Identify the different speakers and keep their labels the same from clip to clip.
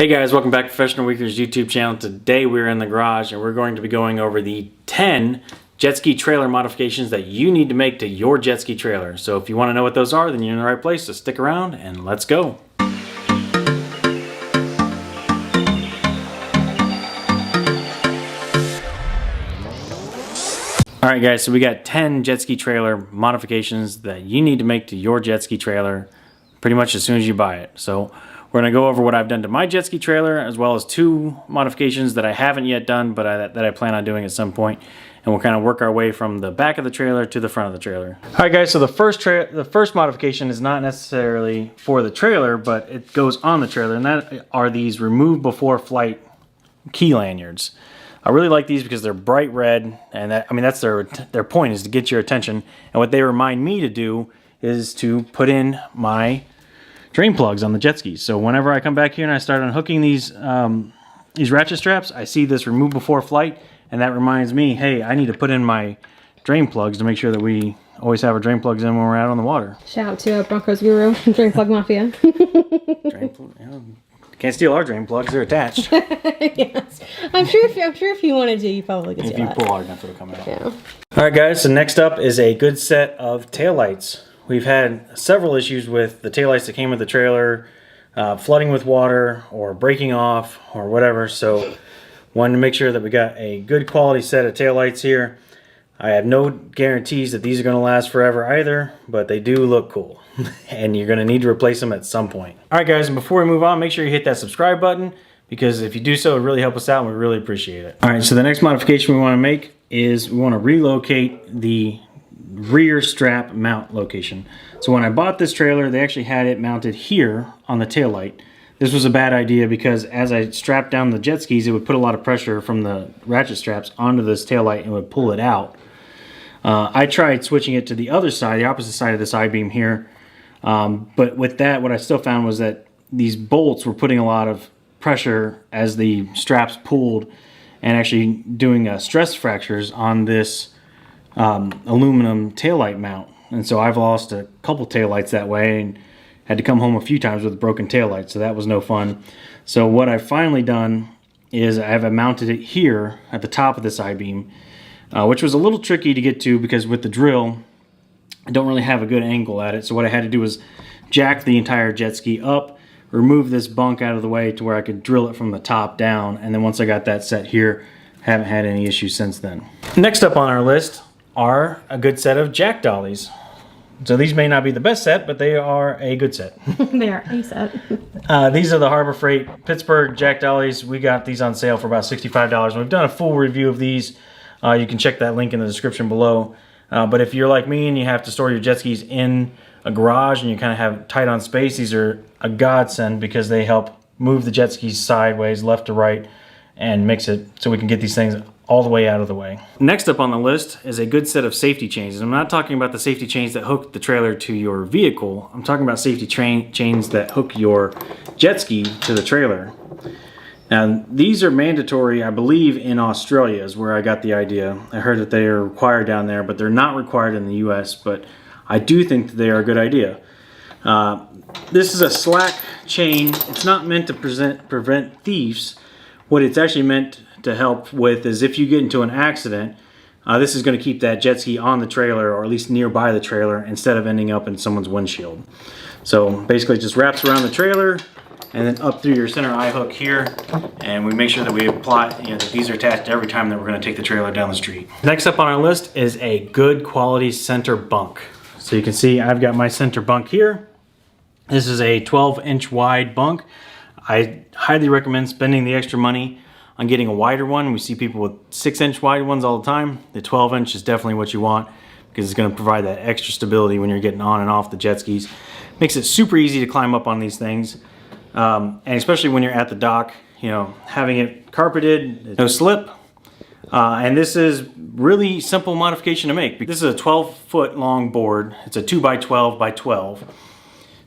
Speaker 1: Hey guys, welcome back to Professional Weekly's YouTube channel. Today we're in the garage and we're going to be going over the 10 jet ski trailer modifications that you need to make to your jet ski trailer. So if you want to know what those are, then you're in the right place, so stick around and let's go. Alright guys, so we got 10 jet ski trailer modifications that you need to make to your jet ski trailer pretty much as soon as you buy it. So we're going to go over what I've done to my jet ski trailer, as well as 2 modifications that I haven't yet done, but that I plan on doing at some point. And we'll kind of work our way from the back of the trailer to the front of the trailer. Alright guys, so the first modification is not necessarily for the trailer, but it goes on the trailer, and that are these remove before flight key lanyards. I really like these because they're bright red, and that's their point, is to get your attention. And what they remind me to do is to put in my drain plugs on the jet skis. So whenever I come back here and I start unhooking these ratchet straps, I see this remove before flight, and that reminds me, hey, I need to put in my drain plugs to make sure that we always have our drain plugs in when we're out on the water.
Speaker 2: Shout out to Broncos Guru, Drain Plug Mafia.
Speaker 1: Can't steal our drain plugs; they're attached.
Speaker 2: Yes, I'm sure if you wanted to, you probably could.
Speaker 1: If you pull hard enough, it'll come out.
Speaker 2: Yeah.
Speaker 1: All right, guys. So next up is a good set of taillights. We've had several issues with the taillights that came with the trailer, flooding with water or breaking off or whatever. So wanted to make sure that we got a good quality set of taillights here. I have no guarantees that these are going to last forever either, but they do look cool. And you're going to need to replace them at some point. All right, guys, and before we move on, make sure you hit that subscribe button, because if you do so, it really helps us out and we really appreciate it. All right, so the next modification we want to make is we want to relocate the rear strap mount location. So when I bought this trailer, they actually had it mounted here on the taillight. This was a bad idea because as I strapped down the jet skis, it would put a lot of pressure from the ratchet straps onto this taillight and would pull it out. I tried switching it to the other side, the opposite side of this I-beam here, but with that, what I still found was that these bolts were putting a lot of pressure as the straps pulled and actually doing stress fractures on this aluminum taillight mount. And so I've lost a couple taillights that way and had to come home a few times with a broken taillight, so that was no fun. So what I've finally done is I have mounted it here at the top of this I-beam, which was a little tricky to get to because with the drill, I don't really have a good angle at it. So what I had to do was jack the entire jet ski up, remove this bunk out of the way to where I could drill it from the top down, and then once I got that set here, haven't had any issues since then. Next up on our list are a good set of jack dollies. So these may not be the best set, but they are a good set.
Speaker 2: They are a set.
Speaker 1: These are the Harbor Freight Pittsburgh jack dollies. We got these on sale for about $65. We've done a full review of these. You can check that link in the description below. But if you're like me and you have to store your jet skis in a garage and you kind of have tight on space, these are a godsend because they help move the jet skis sideways, left to right, and mix it so we can get these things all the way out of the way. Next up on the list is a good set of safety chains. I'm not talking about the safety chains that hook the trailer to your vehicle. I'm talking about safety chains that hook your jet ski to the trailer. Now, these are mandatory, I believe, in Australia is where I got the idea. I heard that they are required down there, but they're not required in the US, but I do think that they are a good idea. This is a slack chain. It's not meant to prevent thieves. What it's actually meant to help with is if you get into an accident, this is going to keep that jet ski on the trailer, or at least nearby the trailer, instead of ending up in someone's windshield. So basically it just wraps around the trailer and then up through your center eye hook here, and we make sure that we apply, that these are attached every time that we're going to take the trailer down the street. Next up on our list is a good quality center bunk. So you can see I've got my center bunk here. This is a 12-inch wide bunk. I highly recommend spending the extra money on getting a wider one. We see people with 6-inch wide ones all the time. The 12-inch is definitely what you want because it's going to provide that extra stability when you're getting on and off the jet skis. Makes it super easy to climb up on these things. And especially when you're at the dock, having it carpeted, no slip. And this is really simple modification to make. This is a 12-foot long board. It's a 2x12 by 12.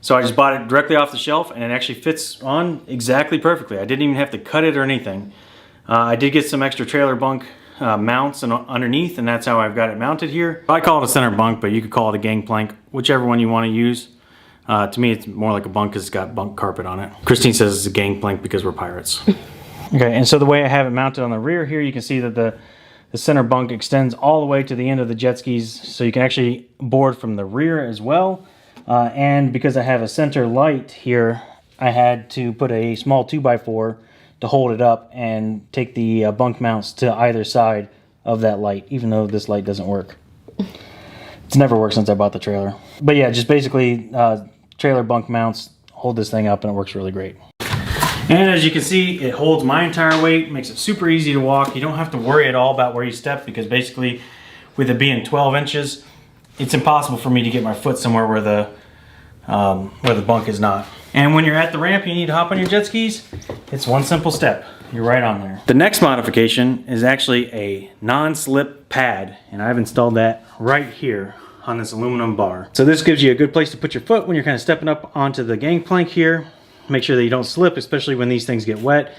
Speaker 1: So I just bought it directly off the shelf, and it actually fits on exactly perfectly. I didn't even have to cut it or anything. I did get some extra trailer bunk mounts underneath, and that's how I've got it mounted here. I call it a center bunk, but you could call it a gangplank, whichever one you want to use. To me, it's more like a bunk because it's got bunk carpet on it. Christine says it's a gangplank because we're pirates. Okay, and so the way I have it mounted on the rear here, you can see that the center bunk extends all the way to the end of the jet skis, so you can actually board from the rear as well. And because I have a center light here, I had to put a small 2x4 to hold it up and take the bunk mounts to either side of that light, even though this light doesn't work. It's never worked since I bought the trailer. But yeah, just basically trailer bunk mounts hold this thing up and it works really great. And as you can see, it holds my entire weight, makes it super easy to walk. You don't have to worry at all about where you step because basically with it being 12 inches, it's impossible for me to get my foot somewhere where the bunk is not. And when you're at the ramp, you need to hop on your jet skis. It's one simple step. You're right on there. The next modification is actually a non-slip pad, and I've installed that right here on this aluminum bar. So this gives you a good place to put your foot when you're kind of stepping up onto the gangplank here. Make sure that you don't slip, especially when these things get wet.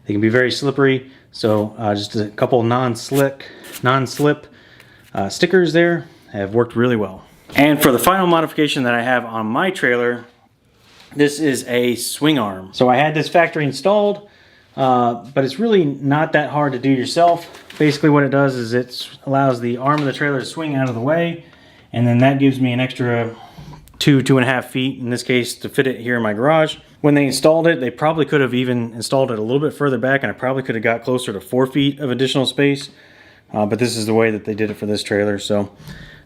Speaker 1: They can be very slippery. So just a couple non-slip stickers there have worked really well. And for the final modification that I have on my trailer, this is a swing arm. So I had this factory installed, but it's really not that hard to do yourself. Basically what it does is it allows the arm of the trailer to swing out of the way, and then that gives me an extra 2.5 feet, in this case, to fit it here in my garage. When they installed it, they probably could have even installed it a little bit further back, and I probably could have got closer to 4 feet of additional space. But this is the way that they did it for this trailer. So,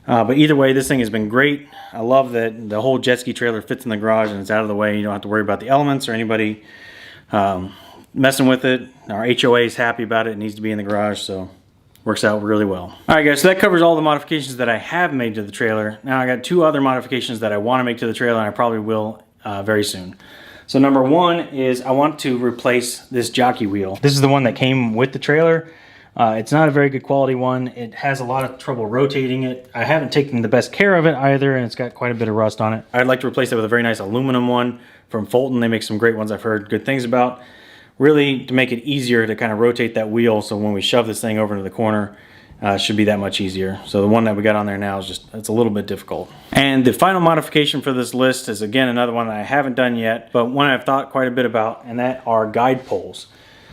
Speaker 1: but either way, this thing has been great. I love that the whole jet ski trailer fits in the garage and it's out of the way. You don't have to worry about the elements or anybody messing with it. Our HOA is happy about it. It needs to be in the garage, so works out really well. All right, guys, so that covers all the modifications that I have made to the trailer. Now I got 2 other modifications that I want to make to the trailer, and I probably will very soon. So number 1 is I want to replace this jockey wheel. This is the one that came with the trailer. It's not a very good quality one. It has a lot of trouble rotating it. I haven't taken the best care of it either, and it's got quite a bit of rust on it. I'd like to replace it with a very nice aluminum one from Fulton. They make some great ones I've heard good things about. Really, to make it easier to kind of rotate that wheel, so when we shove this thing over into the corner, it should be that much easier. So the one that we got on there now is just, it's a little bit difficult. And the final modification for this list is, again, another one that I haven't done yet, but one I've thought quite a bit about, and that are guide poles.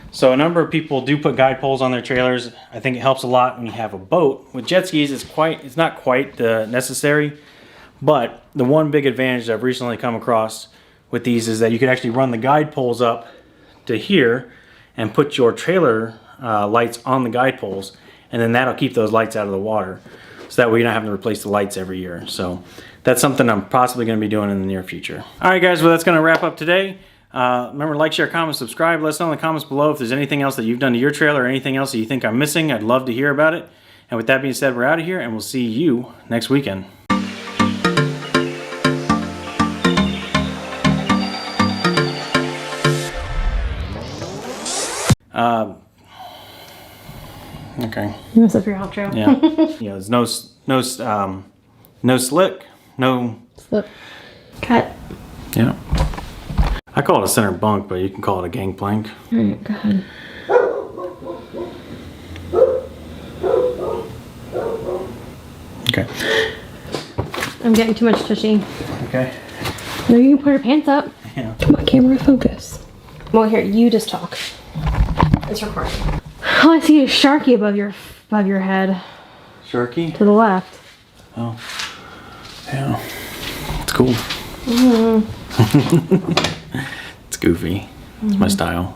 Speaker 1: So a number of people do put guide poles on their trailers. I think it helps a lot when you have a boat. With jet skis, it's not quite necessary, but the one big advantage that I've recently come across with these is that you can actually run the guide poles up to here and put your trailer lights on the guide poles, and then that'll keep those lights out of the water. So that way you're not having to replace the lights every year. So that's something I'm possibly going to be doing in the near future. All right, guys, well, that's going to wrap up today. Remember to like, share, comment, subscribe. Let us know in the comments below if there's anything else that you've done to your trailer or anything else that you think I'm missing. I'd love to hear about it. And with that being said, we're out of here, and we'll see you next weekend. Okay.
Speaker 2: You messed up your outro.
Speaker 1: Yeah. Yeah. There's no slick, no
Speaker 2: Slip. Cut.
Speaker 1: Yeah. I call it a center bunk, but you can call it a gangplank.
Speaker 2: All right, go ahead.
Speaker 1: Okay.
Speaker 2: I'm getting too much tushy.
Speaker 1: Okay.
Speaker 2: No, you can put your pants up.
Speaker 1: Yeah.
Speaker 2: Come on, camera, focus. Well, here, you just talk. It's recording. All I see is Sharky above your head.
Speaker 1: Sharky?
Speaker 2: To the left.
Speaker 1: Oh. Yeah. It's cool.
Speaker 2: Mm-hmm.
Speaker 1: It's goofy. It's my style.